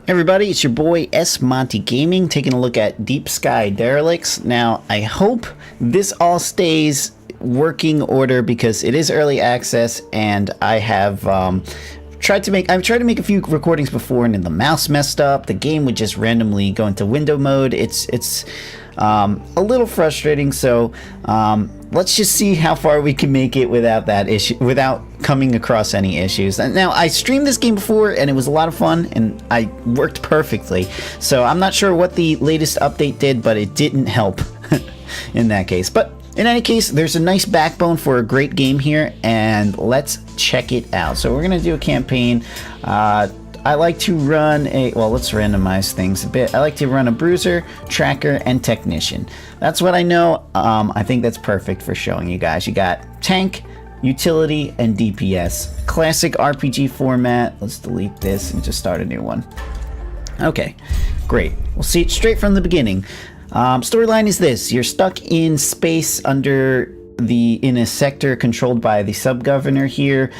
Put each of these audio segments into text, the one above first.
Hey everybody, it's your boy S Monty Gaming taking a look at Deep Sky Derelicts. Now, I hope this all stays working order because it is early access, and I have tried to make a few recordings before, and then the mouse messed up. The game would just randomly go into window mode. It's a little frustrating. So let's just see how far we can make it without that issue, without coming across any issues. And now, I streamed this game before and it was a lot of fun and I worked perfectly. So I'm not sure what the latest update did, but it didn't help in that case. But in any case, there's a nice backbone for a great game here, and let's check it out. So we're gonna do a campaign. I like to run let's randomize things a bit. I like to run a bruiser, tracker, and technician. That's what I know. I think that's perfect for showing you guys. You got tank, utility, and DPS. Classic RPG format. Let's delete this and just start a new one. Okay, great. We'll see it straight from the beginning. Storyline is this: you're stuck in space in a sector controlled by the sub-governor here.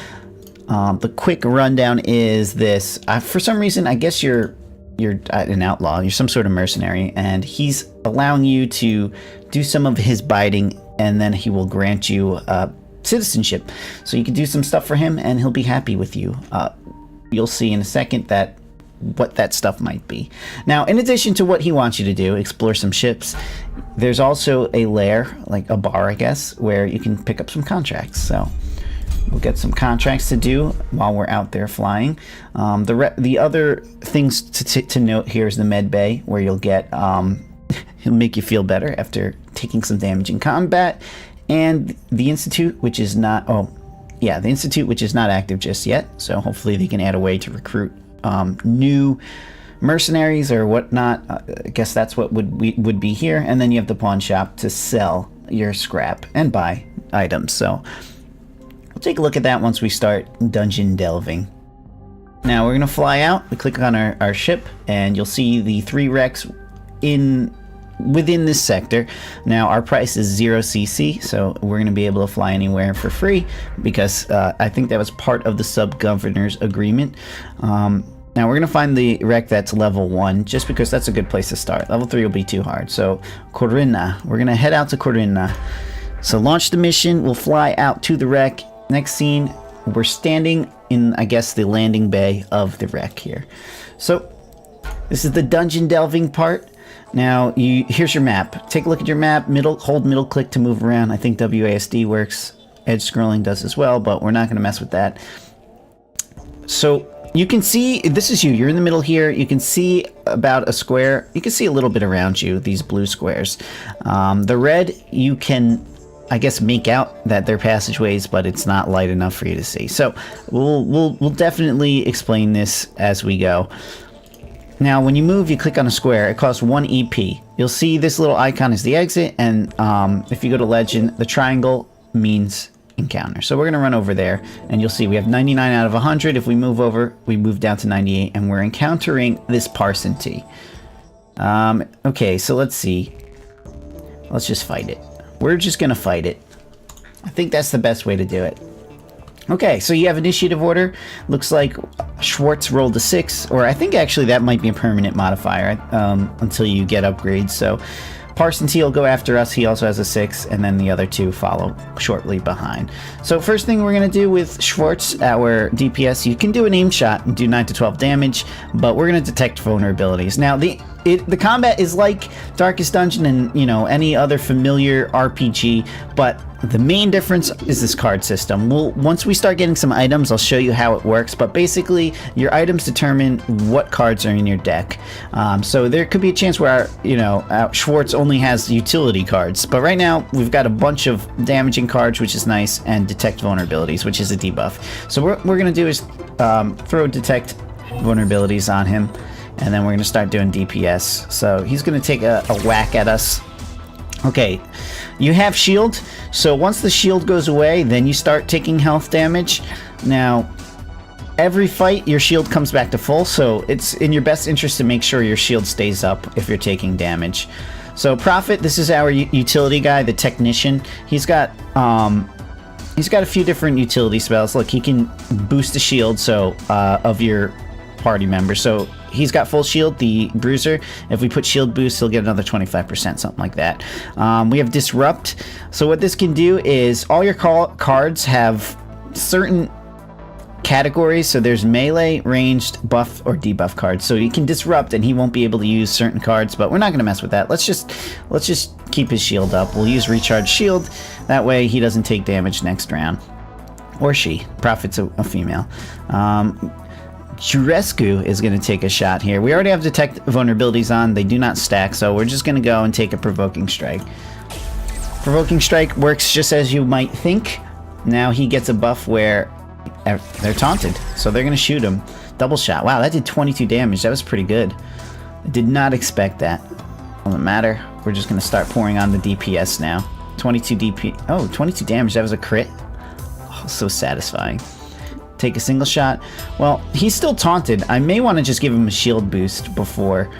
The quick rundown is this. For some reason, I guess you're an outlaw. You're some sort of mercenary, and he's allowing you to do some of his biting, and then he will grant you citizenship. So you can do some stuff for him, and he'll be happy with you. You'll see in a second what that stuff might be. Now, in addition to what he wants you to do, explore some ships, there's also a lair, like a bar, I guess, where you can pick up some contracts. So we'll get some contracts to do while we're out there flying. The other things to note here is the med bay, where you'll get he'll make you feel better after taking some damage in combat, and the institute, which is not active just yet. So hopefully they can add a way to recruit new mercenaries or whatnot. I guess that's what would be here. And then you have the pawn shop to sell your scrap and buy items. So we'll take a look at that once we start dungeon delving. Now we're gonna fly out. We click on our ship, and you'll see the 3 wrecks within this sector. Now our price is 0 CC, so we're gonna be able to fly anywhere for free because I think that was part of the sub-governor's agreement. Now we're gonna find the wreck that's level 1, just because that's a good place to start. Level 3 will be too hard. So Corinna, we're gonna head out to Corinna. So launch the mission. We'll fly out to the wreck. Next scene, we're standing in, I guess, the landing bay of the wreck here. So this is the dungeon delving part. Now, here's your map. Take a look at your map. Hold middle click to move around. I think WASD works. Edge scrolling does as well, but we're not going to mess with that. So you can see, this is you. You're in the middle here. You can see about a square. You can see a little bit around you, these blue squares. The red, you can, I guess, make out that they're passageways, but it's not light enough for you to see. So we'll definitely explain this as we go. Now, when you move, you click on a square. It costs 1 EP. You'll see this little icon is the exit, and if you go to legend, the triangle means encounter. So we're going to run over there, and you'll see we have 99 out of 100. If we move over, we move down to 98, and we're encountering this Parsonty. Okay, so let's see. Let's just fight it. We're just going to fight it. I think that's the best way to do it. Okay, so you have initiative order. Looks like Schwartz rolled a 6, or I think actually that might be a permanent modifier until you get upgrades. So Parsonty will go after us. He also has a 6, and then the other 2 follow shortly behind. So first thing we're going to do with Schwartz, our DPS, you can do an aim shot and do 9 to 12 damage, but we're going to detect vulnerabilities. Now, the combat is like Darkest Dungeon and, any other familiar RPG, but the main difference is this card system. Once we start getting some items, I'll show you how it works, but basically your items determine what cards are in your deck. So there could be a chance where Schwartz only has utility cards, but right now we've got a bunch of damaging cards, which is nice, and detect vulnerabilities, which is a debuff. So what we're going to do is throw detect vulnerabilities on him, and then we're going to start doing DPS. So he's going to take a whack at us. Okay, you have shield, so once the shield goes away, then you start taking health damage. Now, every fight, your shield comes back to full, so it's in your best interest to make sure your shield stays up if you're taking damage. So Prophet, this is our utility guy, the technician. He's got a few different utility spells. Look, he can boost the shield, so of your party member. So he's got full shield, the bruiser. If we put shield boost, he'll get another 25%, something like that. We have disrupt. So what this can do is all your cards have certain categories. So there's melee, ranged, buff, or debuff cards. So you can disrupt and he won't be able to use certain cards, but we're not going to mess with that. Let's just keep his shield up. We'll use recharge shield. That way he doesn't take damage next round. Or she. Prophet's a female. Jurescu is going to take a shot here. We already have detect vulnerabilities on. They do not stack, so we're just going to go and take a provoking strike. Provoking strike works just as you might think. Now he gets a buff where they're taunted, so they're going to shoot him. Double shot. Wow, that did 22 damage. That was pretty good. I did not expect that. Doesn't matter. We're just going to start pouring on the DPS now. 22 DP. Oh, 22 damage. That was a crit. Oh, so satisfying. Take a single shot. Well, he's still taunted. I may want to just give him a shield boost before,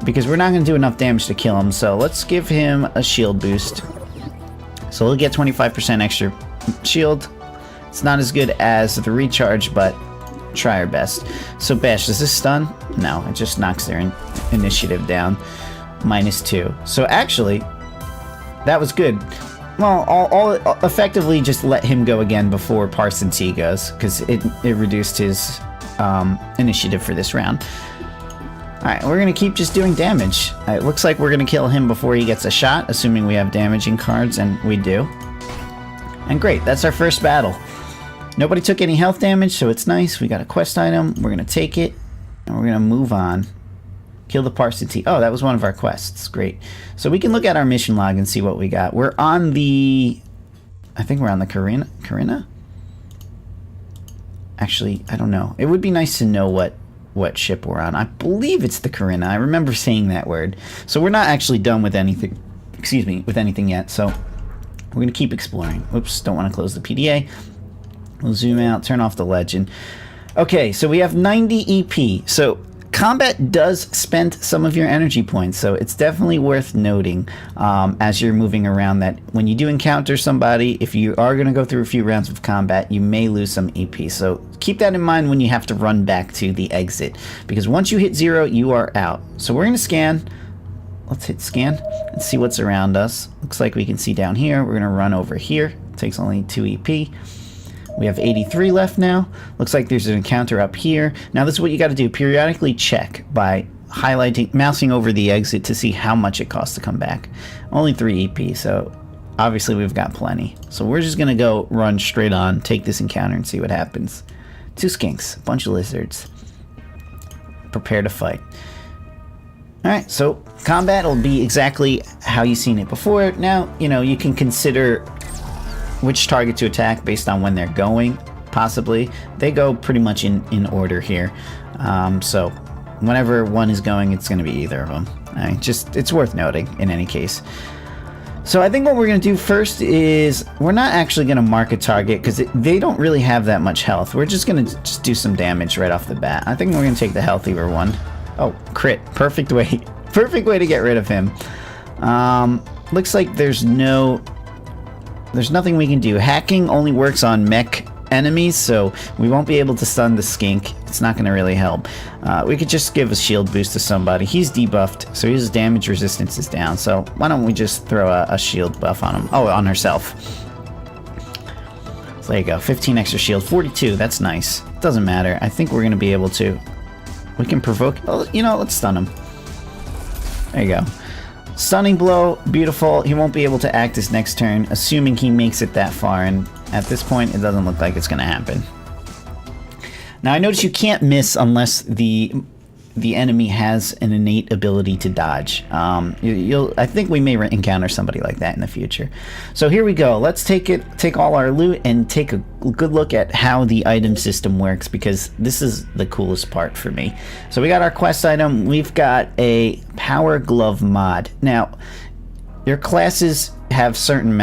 because we're not going to do enough damage to kill him. So let's give him a shield boost. So he'll get 25% extra shield. It's not as good as the recharge, but try our best. So Bash, does this stun? No, it just knocks their initiative down. -2. So actually, that was good. Well, I'll effectively just let him go again before Parson T goes, because it reduced his initiative for this round. Alright, we're going to keep just doing damage. It looks like we're going to kill him before he gets a shot, assuming we have damaging cards, and we do. And great, that's our first battle. Nobody took any health damage, so it's nice. We got a quest item. We're going to take it, and we're going to move on. Kill the Parson T. Oh, that was one of our quests. Great. So we can look at our mission log and see what we got. We're on the... I think we're on the Corinna? Actually, I don't know. It would be nice to know what ship we're on. I believe it's the Corinna. I remember saying that word. So we're not actually done with anything. Excuse me, with anything yet. So we're going to keep exploring. Oops, don't want to close the PDA. We'll zoom out, turn off the legend. Okay, so we have 90 EP. So combat does spend some of your energy points, so it's definitely worth noting as you're moving around that when you do encounter somebody, if you are going to go through a few rounds of combat, you may lose some EP. So keep that in mind when you have to run back to the exit, because once you hit 0, you are out. So we're going to scan. Let's hit scan and see what's around us. Looks like we can see down here. We're going to run over here. It takes only 2 EP. We have 83 left now. Looks like there's an encounter up here. Now this is what you got to do. Periodically check by mousing over the exit to see how much it costs to come back. Only 3 EP, so obviously we've got plenty. So we're just going to go run straight on, take this encounter and see what happens. 2 skinks, a bunch of lizards. Prepare to fight. Alright, so combat will be exactly how you've seen it before. Now, you can consider which target to attack based on when they're going, possibly. They go pretty much in order here. So whenever one is going, it's going to be either of them. It's worth noting in any case. So I think what we're going to do first is we're not actually going to mark a target because they don't really have that much health. We're just going to do some damage right off the bat. I think we're going to take the healthier one. Oh, crit. Perfect way. Perfect way to get rid of him. Looks like there's nothing we can do. Hacking only works on mech enemies, so we won't be able to stun the skink. It's not going to really help. We could just give a shield boost to somebody. He's debuffed, so his damage resistance is down. So why don't we just throw a shield buff on him? Oh, on herself. So there you go. 15 extra shield. 42. That's nice. Doesn't matter. I think we're going to be able to... We can provoke... Oh, let's stun him. There you go. Stunning blow, beautiful. He won't be able to act his next turn, assuming he makes it that far, and at this point, it doesn't look like it's going to happen. Now, I notice you can't miss unless the enemy has an innate ability to dodge. I think we may encounter somebody like that in the future. So here we go. Let's take all our loot and take a good look at how the item system works, because this is the coolest part for me. So we got our quest item. We've got a power glove mod. Now, your classes have certain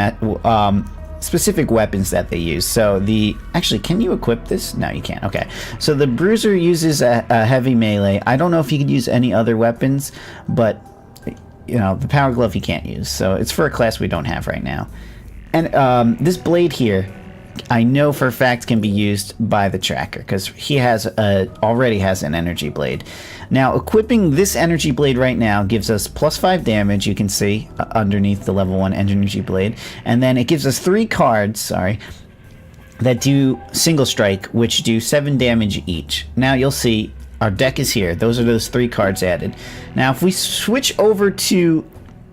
specific weapons that they use. So actually, can you equip this? No, you can't. Okay. So the bruiser uses a heavy melee. I don't know if you could use any other weapons, but the power glove you can't use. So it's for a class we don't have right now. And this blade here I know for a fact can be used by the tracker because he has already has an energy blade. Now equipping this energy blade right now gives us +5 damage. You can see underneath the level 1 energy blade, and then it gives us 3 cards. That do single strike, which do 7 damage each. Now you'll see our deck is here. Those are those 3 cards added. Now if we switch over to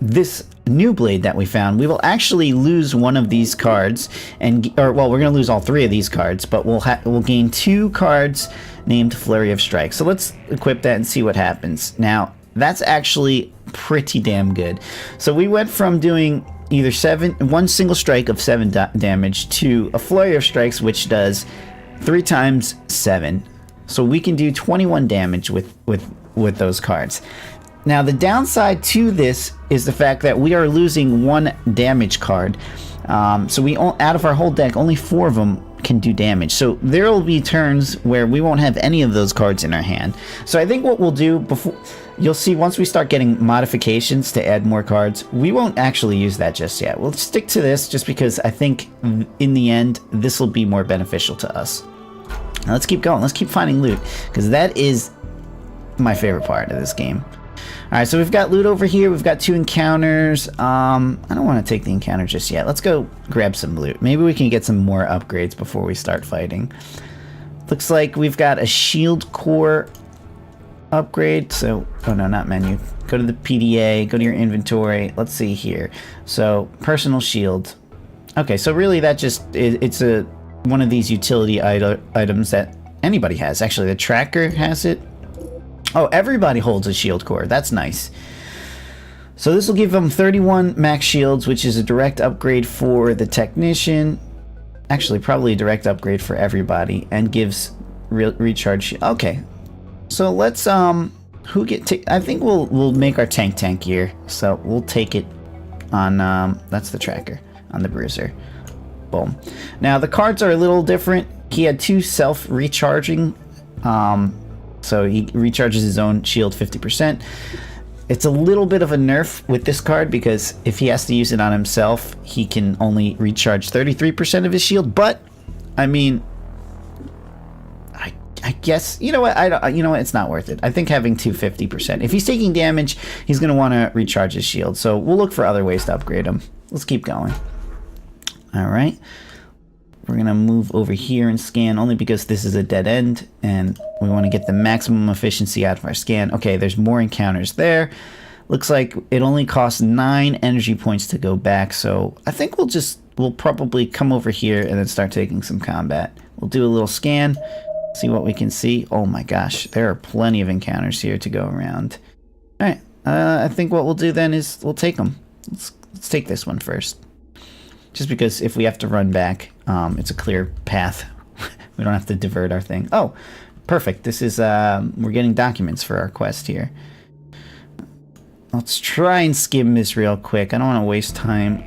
this new blade that we found, we will actually lose one of these cards, we're going to lose all 3 of these cards, but we'll gain 2 cards named Flurry of Strike. So let's equip that and see what happens. Now that's actually pretty damn good. So we went from doing either 1 single strike of 7 damage to a Flurry of Strikes, which does 3 times 7. So we can do 21 damage with those cards. Now the downside to this is the fact that we are losing 1 damage card. So out of our whole deck, only 4 of them can do damage. So there will be turns where we won't have any of those cards in our hand. So I think what we'll do you'll see once we start getting modifications to add more cards, we won't actually use that just yet. We'll stick to this just because I think in the end, this will be more beneficial to us. Now let's keep going. Let's keep finding loot because that is my favorite part of this game. Alright, so we've got loot over here. We've got 2 encounters. I don't want to take the encounter just yet. Let's go grab some loot. Maybe we can get some more upgrades before we start fighting. Looks like we've got a shield core upgrade. So, oh no, not menu. Go to the PDA, go to your inventory. Let's see here. So, personal shield. Okay, so really that it's one of these utility items that anybody has. Actually, the tracker has it. Oh, everybody holds a shield core. That's nice. So this will give them 31 max shields, which is a direct upgrade for the technician. Actually, probably a direct upgrade for everybody, and gives recharge. Okay, so let's I think we'll make our tank here. So we'll take it on. That's the tracker on the bruiser. Boom. Now the cards are a little different. He had 2 self-recharging. So he recharges his own shield 50%. It's a little bit of a nerf with this card because if he has to use it on himself, he can only recharge 33% of his shield. But I mean, I guess you know what? It's not worth it. I think having 250%. If he's taking damage, he's going to want to recharge his shield. So we'll look for other ways to upgrade him. Let's keep going. All right. We're going to move over here and scan only because this is a dead end and we want to get the maximum efficiency out of our scan. Okay, there's more encounters there. Looks like it only costs 9 energy points to go back, so I think we'll probably come over here and then start taking some combat. We'll do a little scan, see what we can see. Oh my gosh, there are plenty of encounters here to go around. All right, I think what we'll do then is we'll take them. Let's take this one first. Just because if we have to run back, it's a clear path. We don't have to divert our thing. Oh, perfect. This is, we're getting documents for our quest here. Let's try and skim this real quick. I don't want to waste time.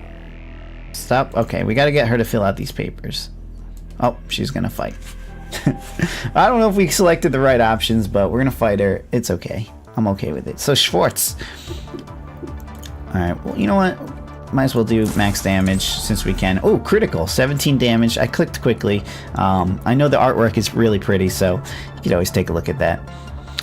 Stop. Okay, we got to get her to fill out these papers. Oh, she's going to fight. I don't know if we selected the right options, but we're going to fight her. It's okay. I'm okay with it. So, Schwartz. Alright, well, you know what? Might as well do max damage since we can. Oh, critical. 17 damage. I clicked quickly. I know the artwork is really pretty, so you could always take a look at that.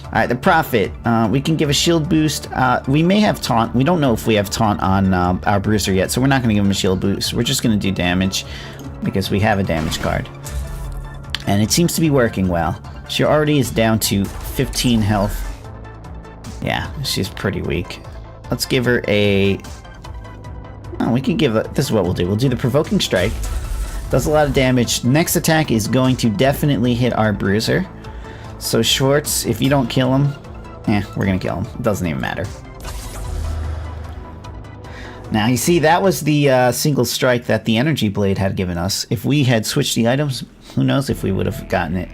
Alright, the Prophet. We can give a shield boost. We may have taunt. We don't know if we have taunt on our bruiser yet, so we're not going to give him a shield boost. We're just going to do damage because we have a damage card. And it seems to be working well. She already is down to 15 health. Yeah, she's pretty weak. Let's give her a... Oh, we can give... This is what we'll do. We'll do the Provoking Strike. Does a lot of damage. Next attack is going to definitely hit our bruiser. So Schwartz, if you don't kill him... we're going to kill him. It doesn't even matter. Now, you see, that was the single strike that the Energy Blade had given us. If we had switched the items, who knows if we would have gotten it.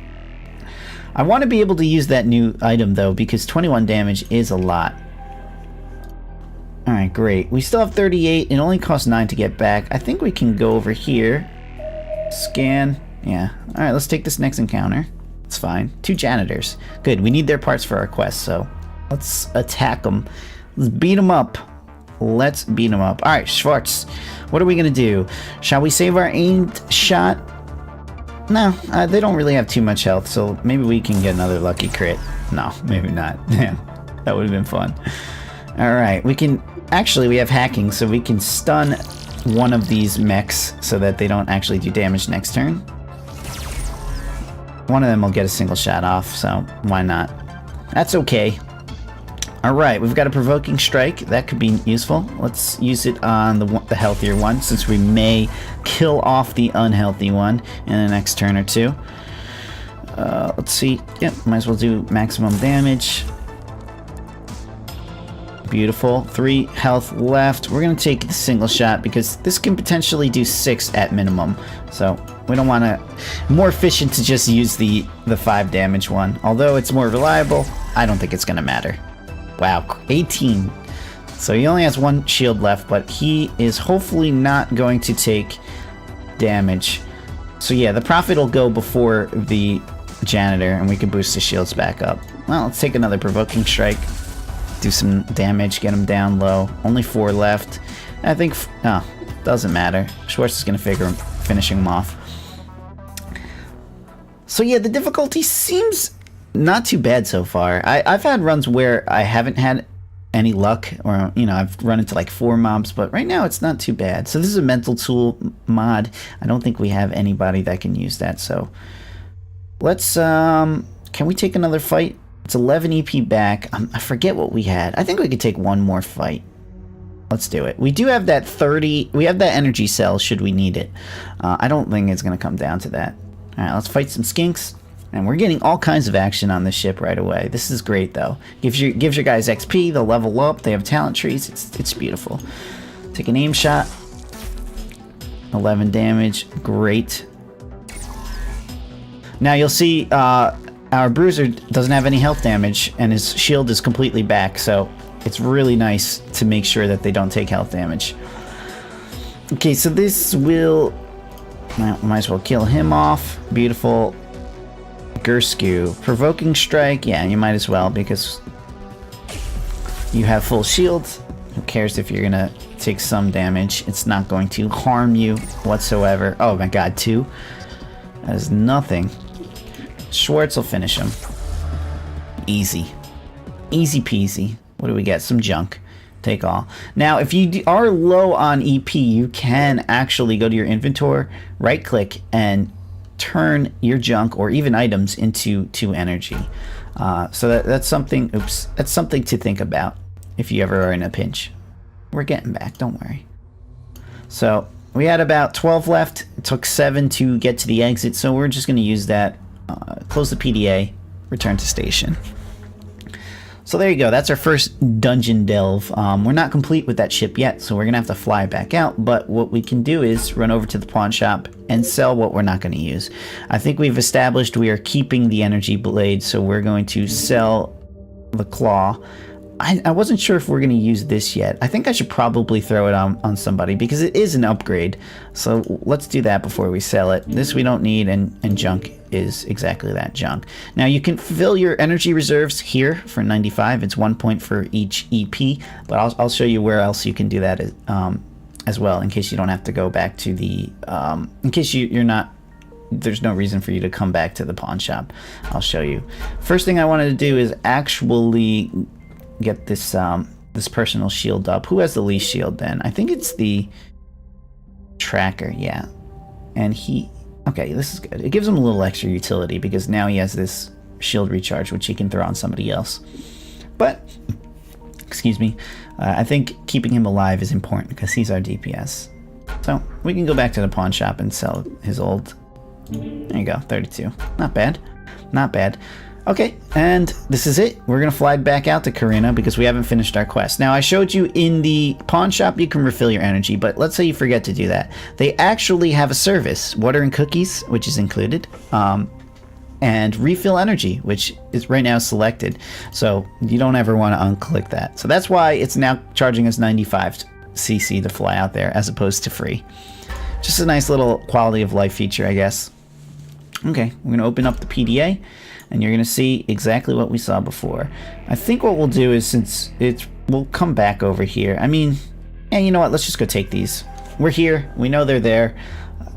I want to be able to use that new item, though, because 21 damage is a lot. Alright, great. We still have 38. It only costs 9 to get back. I think we can go over here. Scan. Yeah. Alright, let's take this next encounter. It's fine. 2 janitors. Good. We need their parts for our quest, so let's attack them. Let's beat them up. Let's beat them up. Alright, Schwartz. What are we going to do? Shall we save our aimed shot? No, they don't really have too much health, so maybe we can get another lucky crit. No, maybe not. Man, that would have been fun. Alright, we can... Actually, we have hacking, so we can stun one of these mechs so that they don't actually do damage next turn. One of them will get a single shot off, so why not? That's okay. Alright, we've got a provoking strike. That could be useful. Let's use it on the healthier one, since we may kill off the unhealthy one in the next turn or two. Let's see. Yep, might as well do maximum damage. Beautiful. 3 health left. We're going to take the single shot because this can potentially do 6 at minimum. So we don't want to... More efficient to just use the 5 damage one. Although it's more reliable, I don't think it's going to matter. Wow, 18. So he only has 1 shield left, but he is hopefully not going to take damage. So yeah, the Prophet will go before the Janitor, and we can boost the shields back up. Well, let's take another Provoking Strike. Do some damage, get him down low. Only 4 left. I think... Oh, doesn't matter. Schwartz is going to figure finishing him off. So yeah, the difficulty seems... not too bad so far. I've had runs where I haven't had any luck, or, you know, I've run into like 4 mobs, but right now it's not too bad. So this is a mental tool mod. I don't think we have anybody that can use that, so let's, can we take another fight? It's 11 EP back. I forget what we had. I think we could take one more fight. Let's do it. We do have that 30, we have that energy cell should we need it. I don't think it's going to come down to that. Alright, let's fight some skinks. And we're getting all kinds of action on this ship right away. This is great, though. Gives your guys XP, they'll level up, they have talent trees, it's beautiful. Take an aim shot. 11 damage, great. Now you'll see our bruiser doesn't have any health damage, and his shield is completely back, so it's really nice to make sure that they don't take health damage. Okay, so this will... Well, might as well kill him off. Beautiful. Gersku. Provoking Strike, yeah, you might as well, because you have full shield. Who cares if you're gonna take some damage? It's not going to harm you whatsoever. Oh my god, 2? That is nothing. Schwartz will finish him. Easy. Easy peasy. What do we get? Some junk. Take all. Now, if you are low on EP, you can actually go to your inventory, right-click, and turn your junk or even items into 2 energy. So that's something. Oops, that's something to think about if you ever are in a pinch. We're getting back. Don't worry. So we had about 12 left. It took 7 to get to the exit, so we're just going to use that. Close the PDA. Return to station. So there you go, that's our first dungeon delve. We're not complete with that ship yet, so we're gonna have to fly back out, but what we can do is run over to the pawn shop and sell what we're not gonna use. I think we've established we are keeping the energy blade, so we're going to sell the claw. I wasn't sure if we're gonna use this yet. I think I should probably throw it on somebody because it is an upgrade. So let's do that before we sell it. This we don't need, and junk is exactly that, junk. Now you can fill your energy reserves here for 95. It's 1 point for each EP, but I'll show you where else you can do that as well, in case you don't have to go back to the in case you're not, there's no reason for you to come back to the pawn shop. I'll show you. First thing I wanted to do is actually get this this personal shield up. Who has the least shield then? I think it's the tracker, yeah. And he... Okay, this is good. It gives him a little extra utility because now he has this shield recharge which he can throw on somebody else. But, excuse me, I think keeping him alive is important because he's our DPS. So, we can go back to the pawn shop and sell his old... There you go, 32. Not bad. Not bad. Okay, and this is it. We're going to fly back out to Karina because we haven't finished our quest. Now, I showed you in the pawn shop you can refill your energy, but let's say you forget to do that. They actually have a service, water and cookies, which is included, and refill energy, which is right now selected. So you don't ever want to unclick that. So that's why it's now charging us 95 CC to fly out there as opposed to free. Just a nice little quality of life feature, I guess. Okay, we're going to open up the PDA. And you're going to see exactly what we saw before. I think what we'll do is, since we'll come back over here. I mean, yeah, you know what? Let's just go take these. We're here. We know they're there.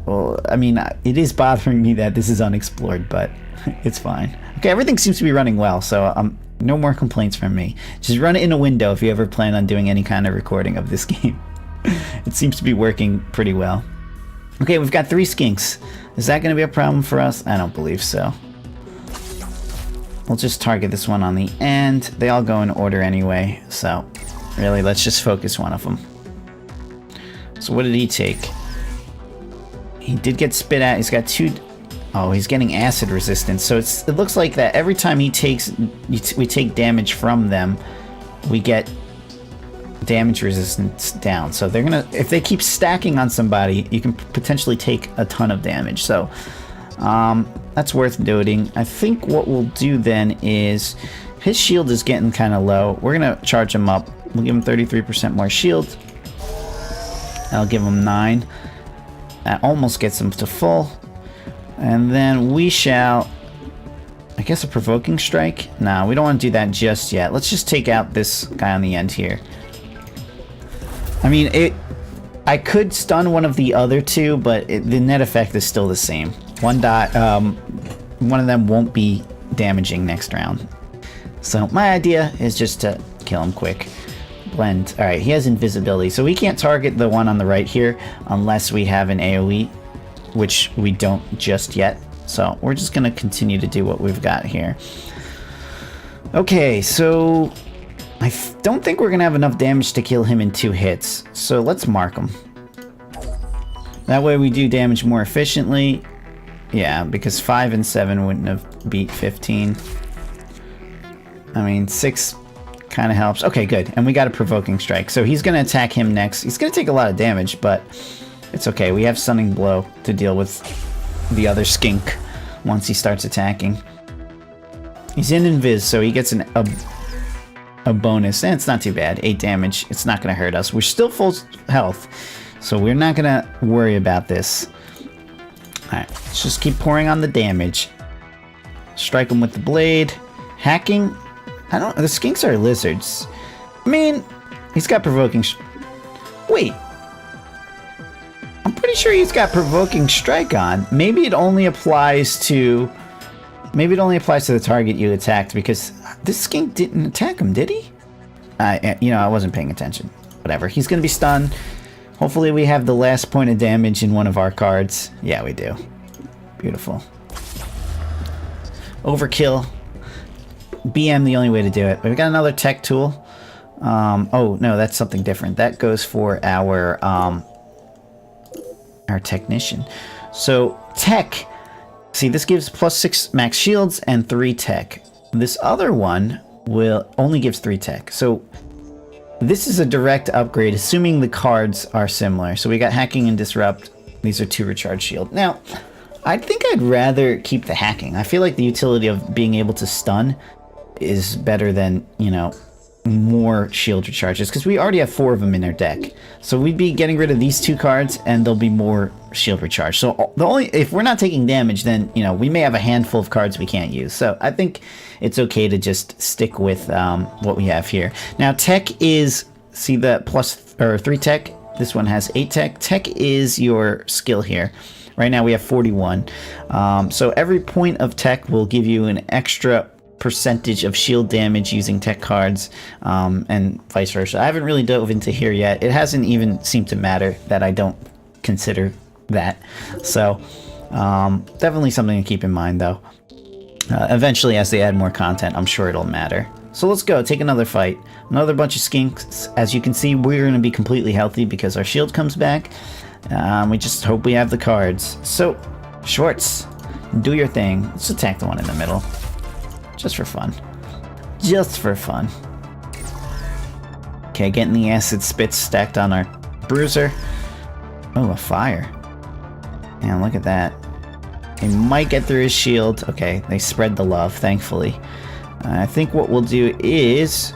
Well, I mean, it is bothering me that this is unexplored, but it's fine. Okay, everything seems to be running well, so no more complaints from me. Just run it in a window if you ever plan on doing any kind of recording of this game. It seems to be working pretty well. Okay, we've got 3 skinks. Is that going to be a problem for us? I don't believe so. We'll just target this one on the end. They all go in order anyway, so really, let's just focus one of them. So what did he take? He did get spit at. He's got 2... Oh, he's getting acid resistance. So it looks like that every time he takes... we take damage from them, we get damage resistance down. So they're gonna... If they keep stacking on somebody, you can potentially take a ton of damage. So that's worth noting. I think what we'll do then is... His shield is getting kind of low. We're gonna charge him up. We'll give him 33% more shield. I'll give him 9. That almost gets him to full. And then we shall... I guess a provoking strike? Nah, we don't want to do that just yet. Let's just take out this guy on the end here. I mean, I could stun one of the other 2, but the net effect is still the same. One of them won't be damaging next round. So my idea is just to kill him quick. Blend. Alright, he has invisibility, so we can't target the one on the right here unless we have an AoE, which we don't just yet. So we're just going to continue to do what we've got here. Okay, so I don't think we're going to have enough damage to kill him in 2 hits. So let's mark him. That way we do damage more efficiently. Yeah, because 5 and 7 wouldn't have beat 15. I mean, 6 kind of helps. Okay, good. And we got a provoking strike. So he's going to attack him next. He's going to take a lot of damage, but it's okay. We have stunning blow to deal with the other skink once he starts attacking. He's in invis, so he gets a bonus. And it's not too bad. 8 damage. It's not going to hurt us. We're still full health, so we're not going to worry about this. Alright, let's just keep pouring on the damage. Strike him with the blade. Hacking. I don't... The skinks are lizards. I mean, he's got provoking... Wait. I'm pretty sure he's got provoking strike on. Maybe it only applies to... Maybe it only applies to the target you attacked, because this skink didn't attack him, did he? You know, I wasn't paying attention. Whatever. He's going to be stunned. Hopefully we have the last point of damage in one of our cards. Yeah, we do. Beautiful. Overkill. BM the only way to do it. But we got another tech tool. Oh, no, that's something different. That goes for our technician. So, tech. See, this gives +6 max shields and 3 tech. This other one only gives 3 tech. So, this is a direct upgrade, assuming the cards are similar. So we got hacking and disrupt. These are 2 recharge shield. Now, I think I'd rather keep the hacking. I feel like the utility of being able to stun is better than, you know, more shield recharges, because we already have 4 of them in our deck. So we'd be getting rid of these 2 cards, and there'll be more shield recharge. So if we're not taking damage, then, you know, we may have a handful of cards we can't use. So I think it's okay to just stick with what we have here. Now, tech is, see the +3 tech? This one has 8 tech. Tech is your skill here. Right now we have 41. So every point of tech will give you an extra percentage of shield damage using tech cards, and vice versa. I haven't really dove into here yet. It hasn't even seemed to matter that I don't consider that. So definitely something to keep in mind, though. Eventually, as they add more content, I'm sure it'll matter. So let's go, take another fight. Another bunch of skinks. As you can see, we're going to be completely healthy because our shield comes back. We just hope we have the cards. So, Schwartz, do your thing. Let's attack the one in the middle. Just for fun. Just for fun. Okay, getting the acid spits stacked on our bruiser. Oh, a fire. Man, look at that. They might get through his shield. Okay, they spread the love, thankfully. I think what we'll do is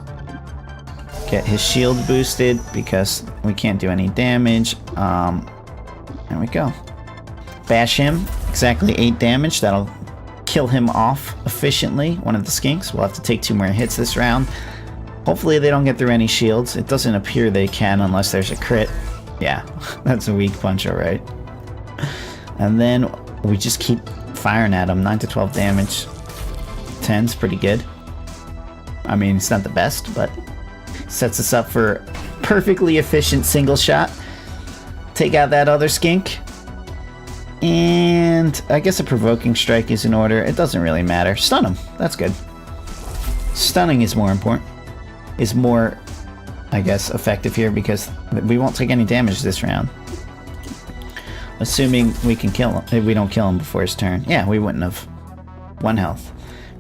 get his shield boosted because we can't do any damage. There we go. Bash him. Exactly 8 damage. That'll kill him off efficiently. One of the skinks. We'll have to take 2 more hits this round. Hopefully they don't get through any shields. It doesn't appear they can unless there's a crit. Yeah, that's a weak punch, alright. And then we just keep firing at him. 9 to 12 damage. 10's pretty good. I mean, it's not the best, but sets us up for perfectly efficient single shot. Take out that other skink. And I guess a provoking strike is in order. It doesn't really matter. Stun him. That's good. Stunning is more important. Is more, I guess, effective here because we won't take any damage this round. Assuming we can kill him. If we don't kill him before his turn. Yeah, we wouldn't have. 1 health.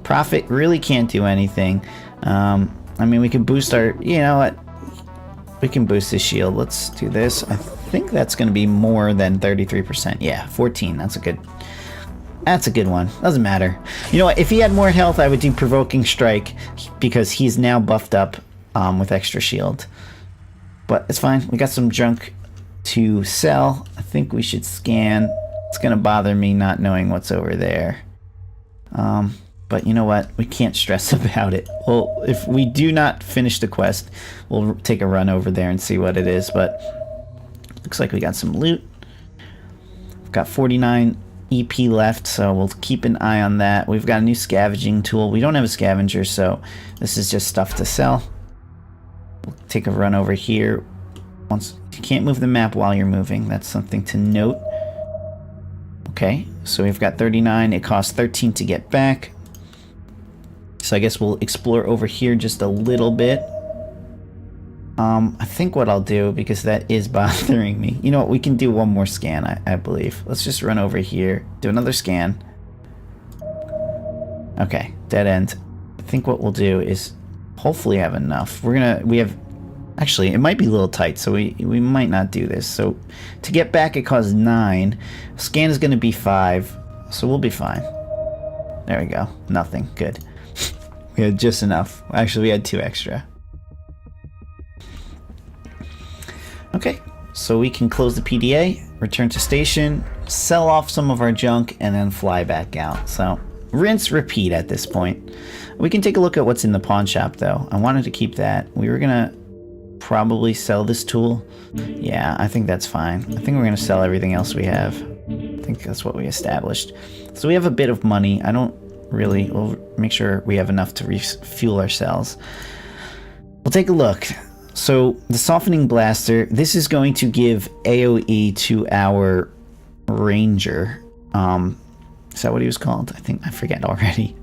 Prophet really can't do anything. I mean, we can boost our... You know what? We can boost his shield. Let's do this. I think that's going to be more than 33%. Yeah, 14. That's a good one. Doesn't matter. You know what? If he had more health, I would do Provoking Strike because he's now buffed up with extra shield. But it's fine. We got some junk to sell. I think we should scan. It's going to bother me not knowing what's over there. But you know what? We can't stress about it. Well, if we do not finish the quest, we'll take a run over there and see what it is. But looks like we got some loot. We've got 49 EP left, so we'll keep an eye on that. We've got a new scavenging tool. We don't have a scavenger, so this is just stuff to sell. We'll take a run over here. Once you can't move the map while you're moving. That's something to note. Okay, so we've got 39. It costs 13 to get back. So I guess we'll explore over here just a little bit. I think what I'll do, because that is bothering me. You know what? We can do one more scan, I believe. Let's just run over here. Do another scan. Okay, dead end. I think what we'll do is hopefully have enough. We have... Actually, it might be a little tight, so we might not do this. So to get back, it costs 9. Scan is going to be 5, so we'll be fine. There we go. Nothing. Good. We had just enough. Actually, we had 2 extra. Okay, so we can close the PDA, return to station, sell off some of our junk, and then fly back out. So rinse, repeat at this point. We can take a look at what's in the pawn shop, though. I wanted to keep that. We were going to probably sell this tool. Yeah, I think that's fine. I think we're going to sell everything else we have. I think that's what we established. So we have a bit of money. I don't really... We'll make sure we have enough to refuel ourselves. We'll take a look. So the Softening Blaster, this is going to give AoE to our Ranger. Is that what he was called? I forget already.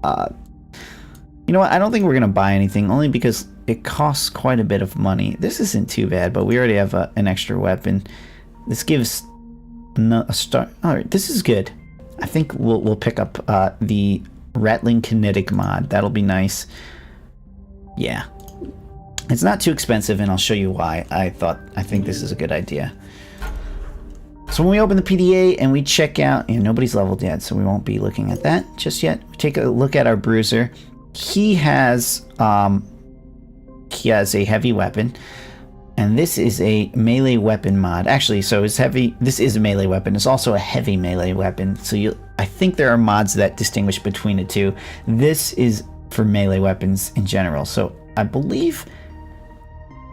You know what? I don't think we're going to buy anything, only because it costs quite a bit of money. This isn't too bad, but we already have an extra weapon. This gives a start. Alright, this is good. I think we'll pick up the Rattling Kinetic mod. That'll be nice. Yeah. It's not too expensive, and I'll show you why I think this is a good idea. So when we open the PDA and we check out, nobody's leveled yet, so we won't be looking at that just yet. We take a look at our Bruiser. He has a heavy weapon, and this is a melee weapon mod. Actually, so it's heavy. This is a melee weapon. It's also a heavy melee weapon. So I think there are mods that distinguish between the two. This is for melee weapons in general. So I believe.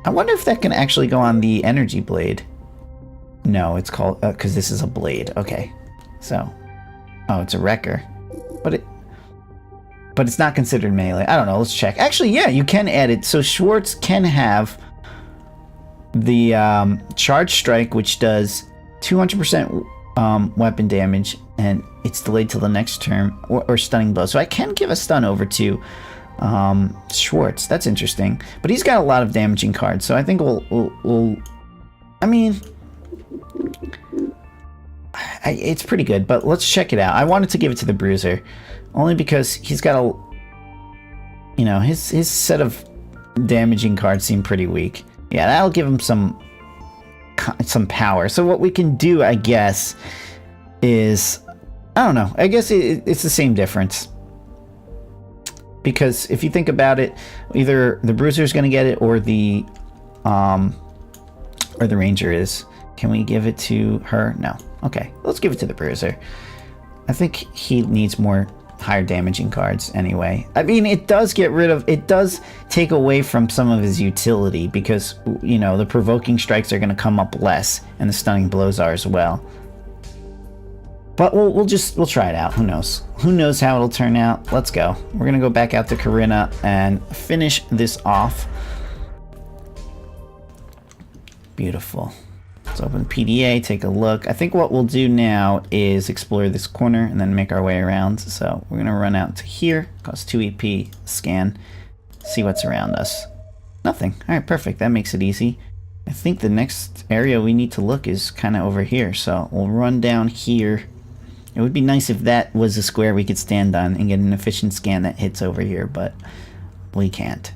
I wonder if that can actually go on the energy blade. No, it's called because this is a blade. Okay, so it's a wrecker, but it's not considered melee. I don't know. Let's check. Actually, yeah, you can add it. So Schwartz can have the charge strike, which does 200% weapon damage, and it's delayed till the next turn, or stunning blow. So I can give a stun over to Schwartz. That's interesting, but he's got a lot of damaging cards, so I think we'll I mean, it's pretty good, but let's check it out. I wanted to give it to the Bruiser only because he's got his set of damaging cards seem pretty weak. Yeah, that'll give him some power. So what we can do, I guess, is I don't know. I guess it's the same difference. Because if you think about it, either the Bruiser is going to get it, or the Ranger is. Can we give it to her? No. Okay, let's give it to the Bruiser. I think he needs more higher damaging cards anyway. I mean, it does take away from some of his utility because, the provoking strikes are going to come up less, and the stunning blows are as well. But we'll try it out. Who knows? Who knows how it'll turn out? Let's go. We're gonna go back out to Corinna and finish this off. Beautiful. Let's open PDA, take a look. I think what we'll do now is explore this corner and then make our way around. So we're gonna run out to here, cost 2 EP, scan, see what's around us. Nothing. All right, perfect. That makes it easy. I think the next area we need to look is kind of over here. So we'll run down here. It would be nice if that was a square we could stand on and get an efficient scan that hits over here, but we can't.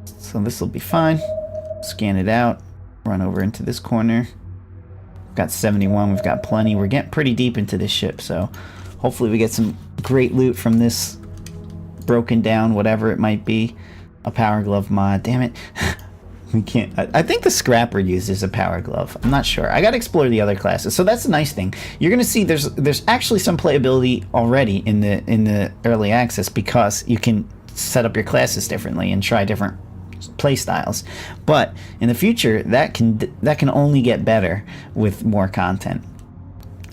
So this will be fine. Scan it out. Run over into this corner. We've got 71. We've got plenty. We're getting pretty deep into this ship, so hopefully we get some great loot from this broken down, whatever it might be. A power glove mod. Damn it. We can't. I think the scrapper uses a power glove. I'm not sure. I gotta explore the other classes. So that's the nice thing. You're gonna see there's actually some playability already in the early access because you can set up your classes differently and try different play styles. But in the future, that can only get better with more content.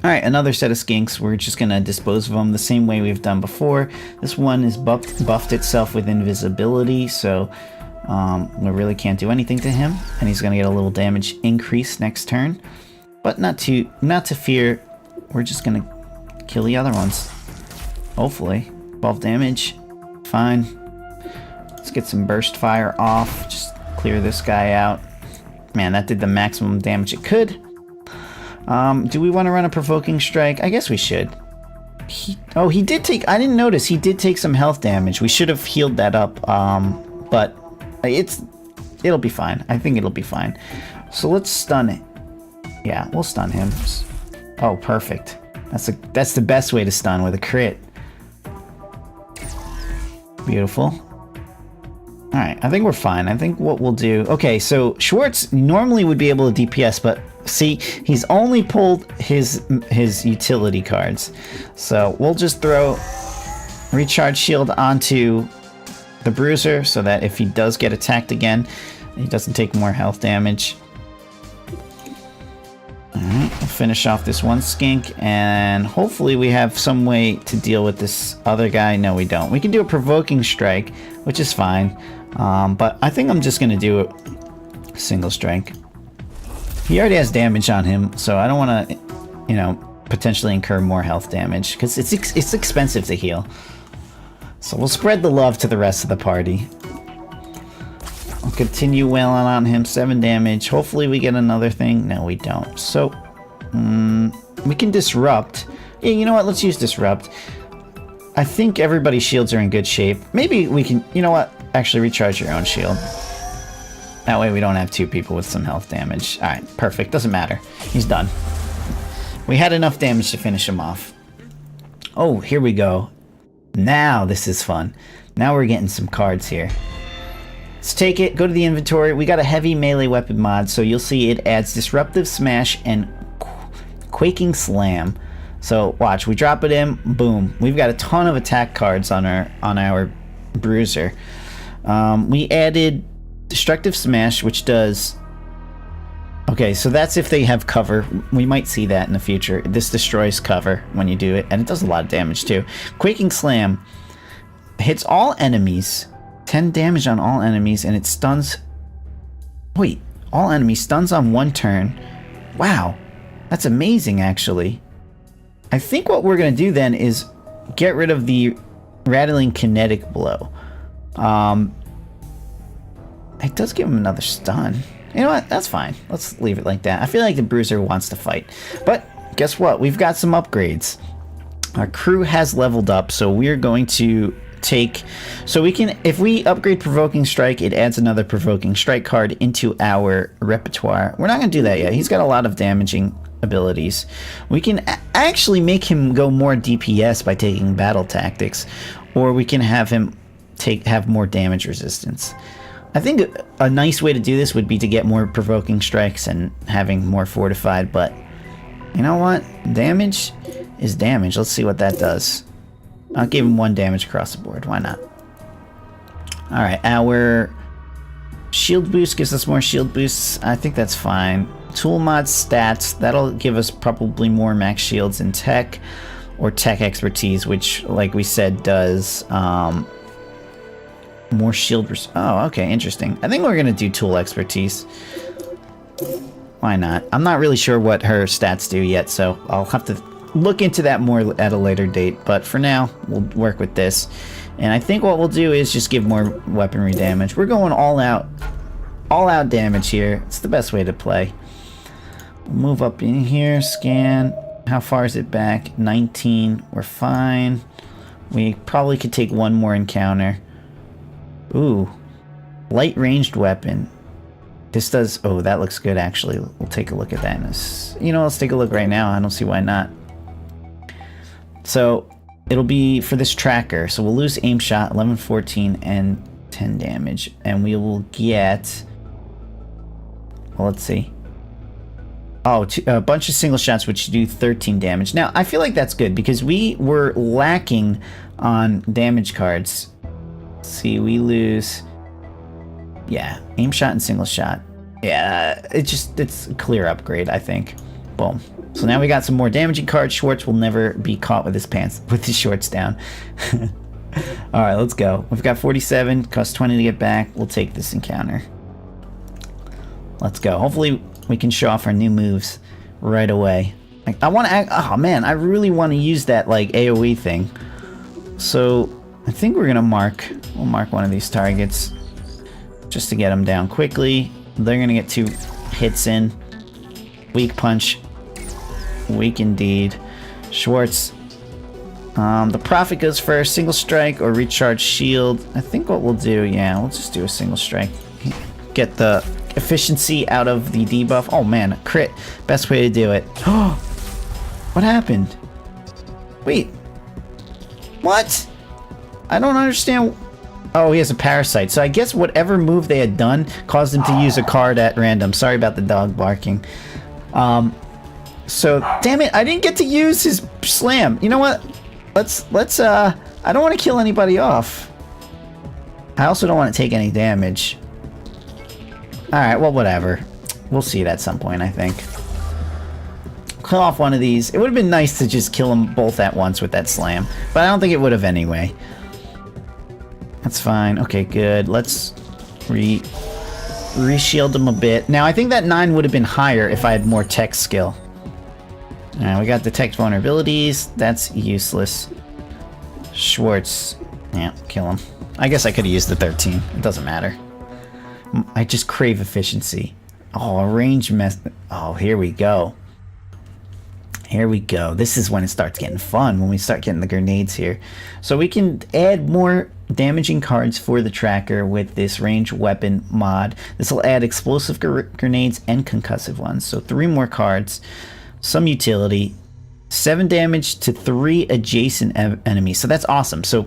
All right, another set of skinks. We're just gonna dispose of them the same way we've done before. This one is buffed itself with invisibility, so we really can't do anything to him, and he's gonna get a little damage increase next turn. But not to fear. We're just gonna kill the other ones. Hopefully, 12 damage, fine. Let's get some burst fire off. Just clear this guy out. Man, that did the maximum damage it could. Do we want to run a provoking strike? I guess we should. He did take. I didn't notice. He did take some health damage. We should have healed that up. But it'll be fine. I think it'll be fine. So let's stun it. Yeah, we'll stun him. Oh, perfect. That's the best way to stun, with a crit. Beautiful. All right, I think we're fine. I think what we'll do. Okay, so Schwartz normally would be able to DPS, but see, he's only pulled his utility cards. So we'll just throw recharge shield onto the bruiser so that if he does get attacked again, he doesn't take more health damage. Alright, we'll finish off this one skink, and hopefully we have some way to deal with this other guy. No, we don't. We can do a provoking strike, which is fine, but I think I'm just going to do a single strike. He already has damage on him, so I don't want to, potentially incur more health damage, because it's expensive to heal. So we'll spread the love to the rest of the party. I'll continue wailing on him, 7 damage. Hopefully we get another thing. No, we don't. So, we can disrupt. Yeah, you know what? Let's use disrupt. I think everybody's shields are in good shape. Maybe we can, you know what? Actually, recharge your own shield. That way we don't have 2 people with some health damage. Alright, perfect. Doesn't matter. He's done. We had enough damage to finish him off. Oh, here we go. Now this is fun. Now we're getting some cards here. Let's take it, go to the inventory. We got a heavy melee weapon mod, so you'll see it adds Disruptive Smash and Quaking Slam. So watch, we drop it in, boom. We've got a ton of attack cards on our bruiser. We added Destructive Smash, which does... Okay, so that's if they have cover. We might see that in the future. This destroys cover when you do it, and it does a lot of damage too. Quaking Slam hits all enemies, 10 damage on all enemies, and it stuns... Wait, all enemies stuns on 1 turn. Wow, that's amazing, actually. I think what we're going to do then is get rid of the Rattling Kinetic Blow. It does give him another stun. You know what? That's fine. Let's leave it like that. I feel like the bruiser wants to fight. But guess what? We've got some upgrades. Our crew has leveled up, so we're going to take... So we can... If we upgrade Provoking Strike, it adds another Provoking Strike card into our repertoire. We're not going to do that yet. He's got a lot of damaging abilities. We can actually make him go more DPS by taking Battle Tactics, or we can have him have more damage resistance. I think a nice way to do this would be to get more Provoking Strikes and having more Fortified, but you know what? Damage is damage. Let's see what that does. I'll give him 1 damage across the board. Why not? Alright, our Shield boost gives us more shield boosts. I think that's fine. Tool mod stats, that'll give us probably more max shields in tech or tech expertise, which, like we said, does more shield. Oh, okay, interesting. I think we're gonna do tool expertise. Why not? I'm not really sure what her stats do yet, so I'll have to look into that more at a later date. But for now, we'll work with this. And I think what we'll do is just give more weaponry damage. We're going all out damage here. It's the best way to play. We'll move up in here, scan. How far is it back? 19. We're fine. We probably could take one more encounter. Ooh. Light ranged weapon. This does... Oh, that looks good, actually. We'll take a look at that. You know, let's take a look right now. I don't see why not. So, it'll be for this tracker. So, we'll lose aim shot, 11, 14, and 10 damage. And we will get... Well, let's see. Oh, a bunch of single shots, which do 13 damage. Now, I feel like that's good, because we were lacking on damage cards. Let's see, we lose... Yeah, aim shot and single shot. Yeah, it's a clear upgrade, I think. Boom. So now we got some more damaging cards. Schwartz will never be caught with his pants, with his shorts down. Alright, let's go. We've got 47, costs 20 to get back. We'll take this encounter. Let's go. Hopefully we can show off our new moves right away. Like, I want to act... Oh, man, I really want to use that, like, AoE thing. So, I think we're going to mark... We'll mark one of these targets. Just to get them down quickly. They're going to get 2 hits in. Weak punch. Weak indeed. Schwartz. The Prophet goes first. Single strike or recharge shield. I think what we'll do... Yeah, we'll just do a single strike. Get the efficiency out of the debuff. Oh man, crit. Best way to do it. Oh, what happened? Wait. What? I don't understand. Oh, he has a parasite. So I guess whatever move they had done caused him to use a card at random. Sorry about the dog barking. So damn it, I didn't get to use his slam. You know what? Let's I don't want to kill anybody off. I also don't want to take any damage. Alright, well, whatever. We'll see it at some point, I think. Kill off one of these. It would have been nice to just kill them both at once with that slam. But I don't think it would have anyway. That's fine. Okay, good. Let's re-shield them a bit. Now, I think that 9 would have been higher if I had more tech skill. Alright, we got detect vulnerabilities. That's useless. Schwartz. Yeah, kill him. I guess I could have used the 13. It doesn't matter. I just crave efficiency. Oh, a range mess. Oh, here we go. Here we go. This is when it starts getting fun, when we start getting the grenades here. So we can add more damaging cards for the tracker with this range weapon mod. This will add explosive grenades and concussive ones. So 3 more cards, some utility, 7 damage to 3 adjacent enemies. So that's awesome. So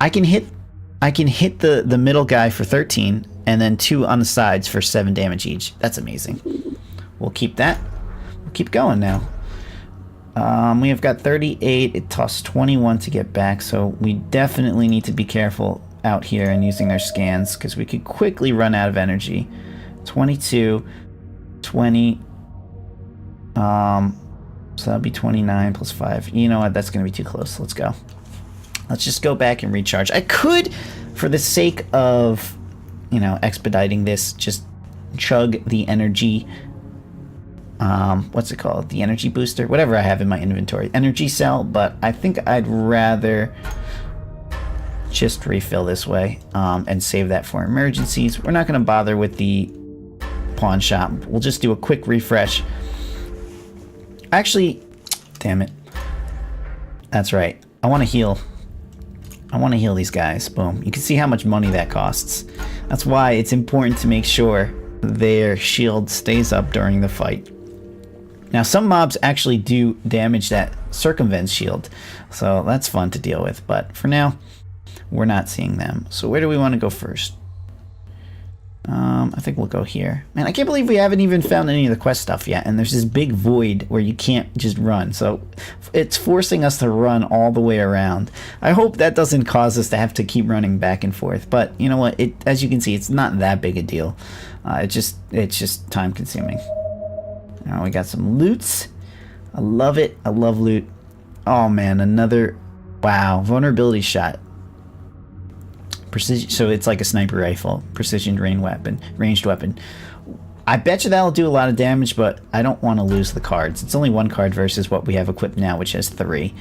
I can hit the middle guy for 13 and then 2 on the sides for 7 damage each. That's amazing. We'll keep that. We'll keep going now. We have got 38. It costs 21 to get back, so we definitely need to be careful out here and using our scans because we could quickly run out of energy. 22, 20. So that'll be 29 plus 5. You know what? That's going to be too close. Let's go. Let's just go back and recharge. I could, for the sake of, you know, expediting this, just chug the energy. What's it called? The energy booster? Whatever I have in my inventory. Energy cell, but I think I'd rather just refill this way and save that for emergencies. We're not going to bother with the pawn shop. We'll just do a quick refresh. Actually, damn it. That's right. I want to heal. I want to heal these guys. Boom. You can see how much money that costs. That's why it's important to make sure their shield stays up during the fight. Now, some mobs actually do damage that circumvents shield, so that's fun to deal with. But for now, we're not seeing them. So where do we want to go first? I think we'll go here. Man, I can't believe we haven't even found any of the quest stuff yet, and there's this big void where you can't just run, so it's forcing us to run all the way around. I hope that doesn't cause us to have to keep running back and forth, but you know what, as you can see, it's not that big a deal. It's just time consuming. Now we got some loots. I love it. I love loot. Oh man, another, wow, vulnerability shot. Precision, so it's like a sniper rifle, precision ranged weapon. I bet you that'll do a lot of damage, but I don't want to lose the cards. It's only one card versus what we have equipped now, which has 3.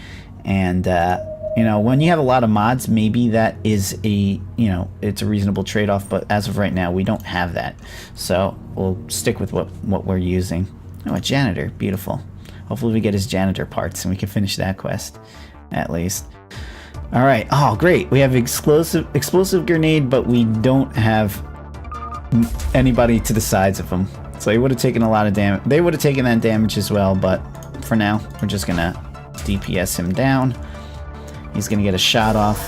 And you know, when you have a lot of mods, maybe that is a, you know, it's a reasonable trade-off, but as of right now, we don't have that. So we'll stick with what we're using. Oh, a janitor, beautiful. Hopefully we get his janitor parts and we can finish that quest, at least. All right. Oh, great. We have explosive grenade, but we don't have anybody to the sides of them. So he would have taken a lot of damage. They would have taken that damage as well, but for now, we're just gonna DPS him down. He's gonna get a shot off.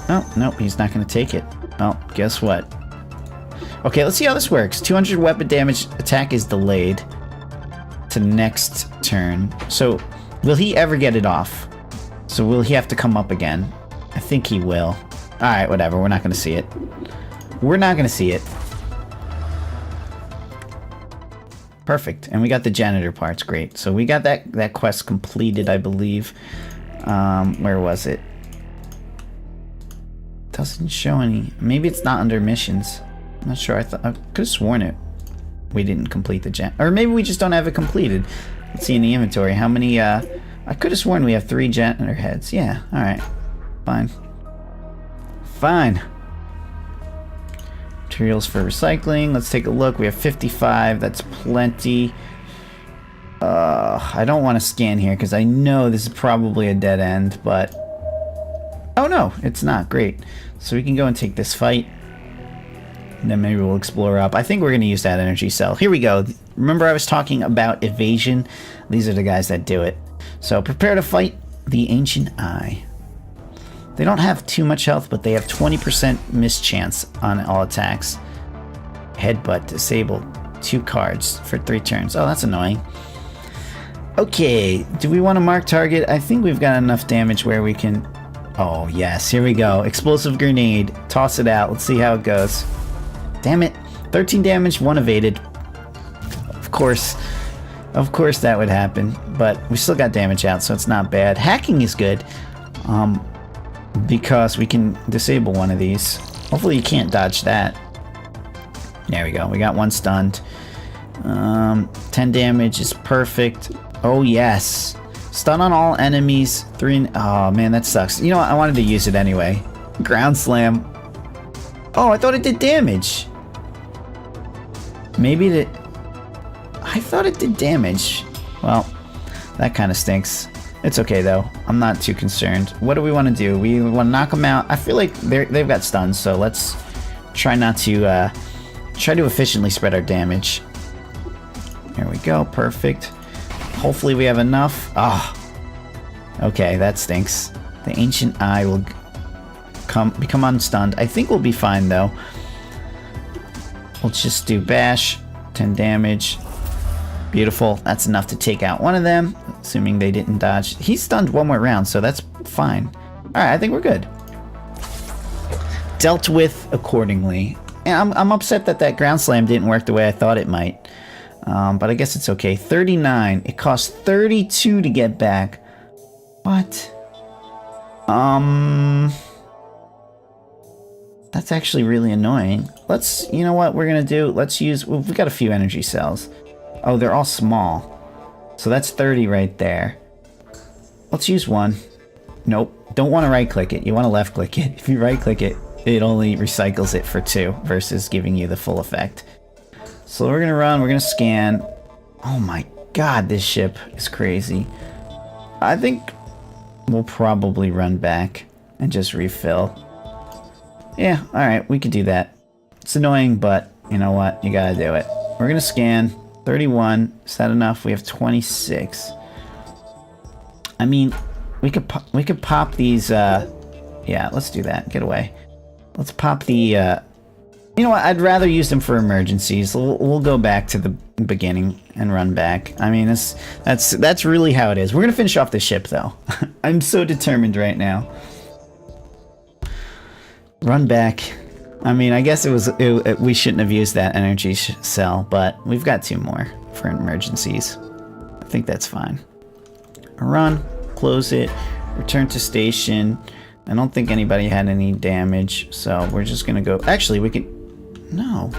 Oh, nope, he's not gonna take it. Oh, guess what? Okay, let's see how this works. 200 weapon damage, attack is delayed to next turn. So, will he ever get it off? So will he have to come up again? I think he will. Alright, whatever. We're not going to see it. We're not going to see it. Perfect. And we got the janitor parts. Great. So we got that quest completed, I believe. Where was it? Doesn't show any. Maybe it's not under missions. I'm not sure. I could have sworn it. We didn't complete the or maybe we just don't have it completed. Let's see in the inventory. How many, I could have sworn we have 3 janitor heads. Yeah, alright. Fine. Fine. Materials for recycling. Let's take a look. We have 55. That's plenty. I don't want to scan here because I know this is probably a dead end, but... Oh no, it's not. Great. So we can go and take this fight. And then maybe we'll explore up. I think we're going to use that energy cell. Here we go. Remember I was talking about evasion? These are the guys that do it. So prepare to fight the Ancient Eye. They don't have too much health, but they have 20% miss chance on all attacks. Headbutt, disable 2 cards for 3 turns. Oh, that's annoying. Okay, do we want to mark target? I think we've got enough damage where we can... Oh, yes, here we go. Explosive grenade. Toss it out. Let's see how it goes. Damn it. 13 damage, 1 evaded. Of course that would happen, but we still got damage out, so it's not bad. Hacking is good, because we can disable one of these. Hopefully you can't dodge that. There we go. We got 1 stunned. 10 damage is perfect. Oh, yes. Stun on all enemies. 3... Oh, man, that sucks. You know what? I wanted to use it anyway. Ground slam. Oh, I thought it did damage. Maybe it... I thought it did damage. Well, that kind of stinks. It's okay, though. I'm not too concerned. What do we want to do? We want to knock them out. I feel like they've got stuns, so let's try not to... try to efficiently spread our damage. There we go. Perfect. Hopefully we have enough. Ah. Oh. Okay, that stinks. The Ancient Eye will become unstunned. I think we'll be fine, though. We'll just do bash. 10 damage. Beautiful. That's enough to take out one of them, assuming they didn't dodge. He's stunned 1 more round, so that's fine. Alright, I think we're good. Dealt with accordingly. And I'm upset that ground slam didn't work the way I thought it might. But I guess it's okay. 39. It costs 32 to get back. What? That's actually really annoying. Let's, you know what we're gonna do? Let's use, well, we've got a few energy cells. Oh, they're all small. So that's 30 right there. Let's use 1. Nope. Don't want to right click it. You want to left click it. If you right click it, it only recycles it for 2 versus giving you the full effect. So we're gonna run, we're gonna scan. Oh my god, this ship is crazy. I think we'll probably run back and just refill. Yeah, alright, we could do that. It's annoying, but you know what? You gotta do it. We're gonna scan. 31. Is that enough? We have 26. I mean, we could pop these, yeah, let's do that. Get away. Let's pop the You know what? I'd rather use them for emergencies. We'll go back to the beginning and run back. I mean, that's really how it is. We're gonna finish off the ship, though. I'm so determined right now. Run back. I mean, I guess we shouldn't have used that energy cell, but we've got 2 more for emergencies. I think that's fine. Run, close it, return to station. I don't think anybody had any damage, so we're just gonna go. Actually, we can. No.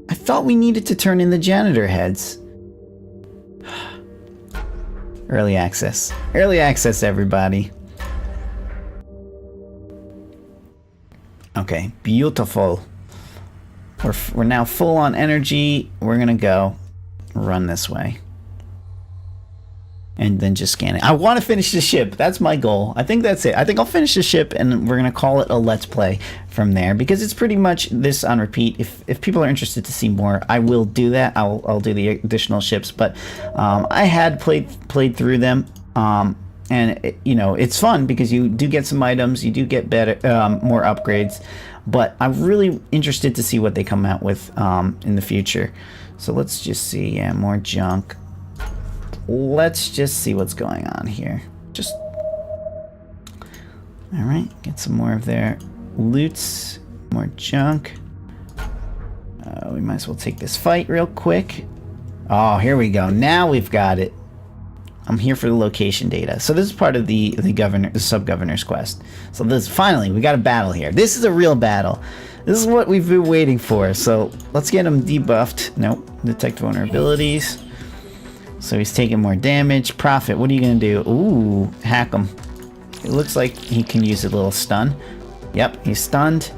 I thought we needed to turn in the janitor heads. Early access. Early access, everybody. Okay, beautiful. We're now full on energy. We're gonna go run this way. And then just scan it. I want to finish the ship. That's my goal. I think that's it. I think I'll finish the ship and we're going to call it a Let's Play from there. Because it's pretty much this on repeat. If people are interested to see more, I will do that. I'll do the additional ships. But I had played through them. And, you know, it's fun because you do get some items. You do get better, more upgrades. But I'm really interested to see what they come out with in the future. So let's just see. Yeah, more junk. Let's just see what's going on here. Just... Alright, get some more of their loots. More junk. We might as well take this fight real quick. Oh, here we go. Now we've got it. I'm here for the location data. So this is part of the sub-governor's quest. So this, finally, we got a battle here. This is a real battle. This is what we've been waiting for. So let's get him debuffed. Nope. Detect vulnerabilities. So he's taking more damage. Prophet, what are you going to do? Ooh, hack him. It looks like he can use a little stun. Yep, he's stunned.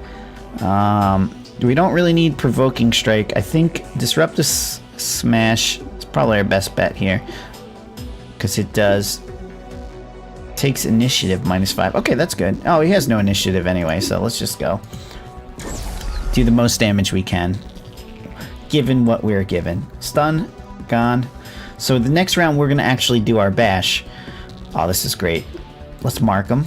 We don't really need Provoking Strike. I think Disruptive Smash is probably our best bet here. Because it does... Takes initiative -5. Okay, that's good. Oh, he has no initiative anyway, so let's just go. Do the most damage we can. Given what we're given. Stun, gone. So the next round we're going to actually do our bash. Oh, this is great. Let's mark him.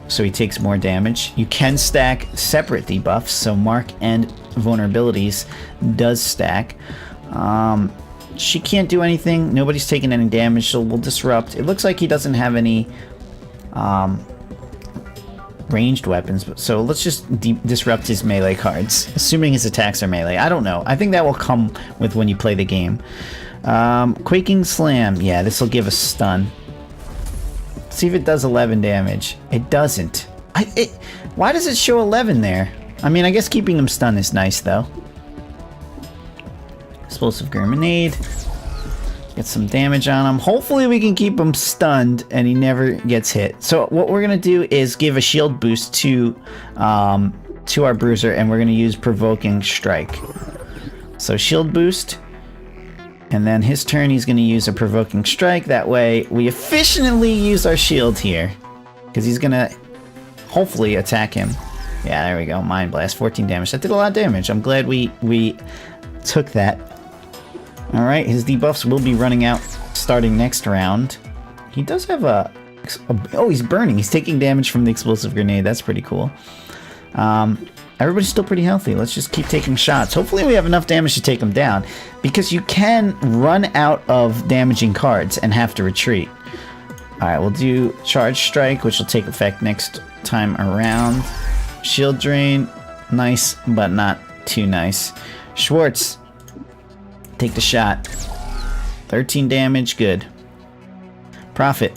So he takes more damage. You can stack separate debuffs. So mark and vulnerabilities does stack. She can't do anything. Nobody's taking any damage, so we'll disrupt. It looks like he doesn't have any ranged weapons. So let's just disrupt his melee cards. Assuming his attacks are melee. I don't know. I think that will come with when you play the game. Quaking Slam. Yeah, this will give us stun. See if it does 11 damage. It doesn't. Why does it show 11 there? I mean, I guess keeping him stunned is nice, though. Explosive Grenade. Get some damage on him. Hopefully we can keep him stunned and he never gets hit. So what we're going to do is give a shield boost to our bruiser, and we're going to use Provoking Strike. So shield boost. And then his turn, he's going to use a Provoking Strike. That way, we efficiently use our shield here. Because he's going to hopefully attack him. Yeah, there we go. Mind Blast, 14 damage. That did a lot of damage. I'm glad we took that. Alright, his debuffs will be running out starting next round. He does have a... Oh, he's burning. He's taking damage from the Explosive Grenade. That's pretty cool. Everybody's still pretty healthy. Let's just keep taking shots. Hopefully we have enough damage to take him down. Because you can run out of damaging cards and have to retreat. Alright, we'll do Charge Strike, which will take effect next time around. Shield Drain. Nice, but not too nice. Schwartz. Take the shot. 13 damage. Good. Prophet.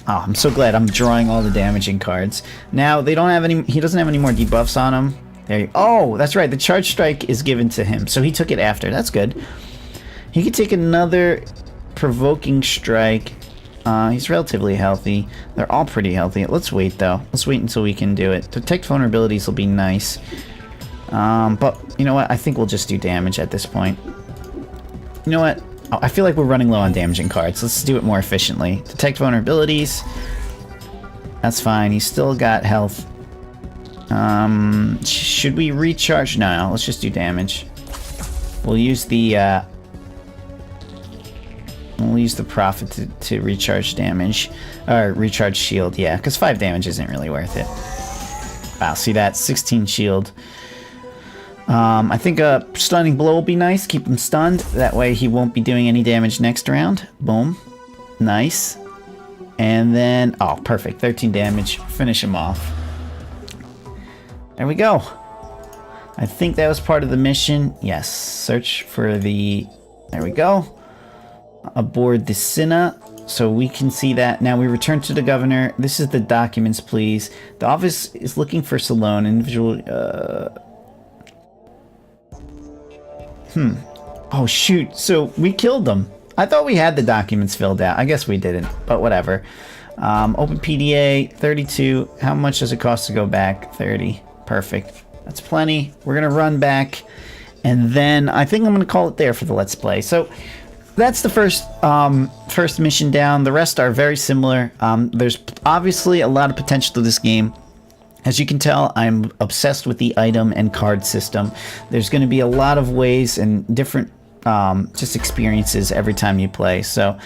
Oh, I'm so glad I'm drawing all the damaging cards. Now, they don't have any... He doesn't have any more debuffs on him. There you, oh, that's right. The Charge Strike is given to him. So he took it after. That's good. He could take another Provoking Strike. He's relatively healthy. They're all pretty healthy. Let's wait, though. Let's wait until we can do it. Detect vulnerabilities will be nice. But, you know what? I think we'll just do damage at this point. You know what? Oh, I feel like we're running low on damaging cards. Let's do it more efficiently. Detect vulnerabilities. That's fine. He's still got health. Should we recharge? No, let's just do damage. We'll use the Prophet to recharge damage. Or recharge shield, yeah. Because 5 damage isn't really worth it. Wow, see that? 16 shield. I think a stunning blow will be nice. Keep him stunned. That way he won't be doing any damage next round. Boom. Nice. And then, oh, perfect. 13 damage. Finish him off. There we go. I think that was part of the mission. Yes. Search for the... There we go. Aboard the Cinna. So we can see that. Now we return to the governor. This is the documents, please. The office is looking for Salone. Individual... Oh, shoot. So we killed them. I thought we had the documents filled out. I guess we didn't, but whatever. Open PDA, 32. How much does it cost to go back? 30. Perfect. That's plenty. We're going to run back, and then I think I'm going to call it there for the Let's Play. So that's the first mission down. The rest are very similar. There's obviously a lot of potential to this game. As you can tell, I'm obsessed with the item and card system. There's going to be a lot of ways and different just experiences every time you play. So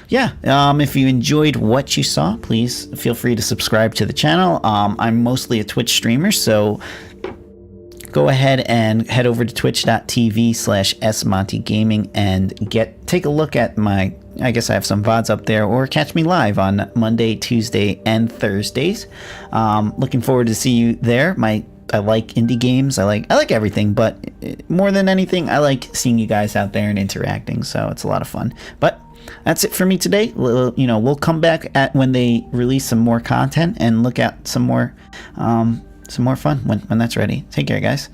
yeah, if you enjoyed what you saw, please feel free to subscribe to the channel. I'm mostly a Twitch streamer, so go ahead and head over to twitch.tv/smontygaming and take a look at my, I guess I have some VODs up there, or catch me live on Monday, Tuesday, and Thursdays. Looking forward to see you there. I like indie games. I like everything, but more than anything, I like seeing you guys out there and interacting. So it's a lot of fun. But that's it for me today. We'll come back when they release some more content and look at some more fun when that's ready. Take care, guys.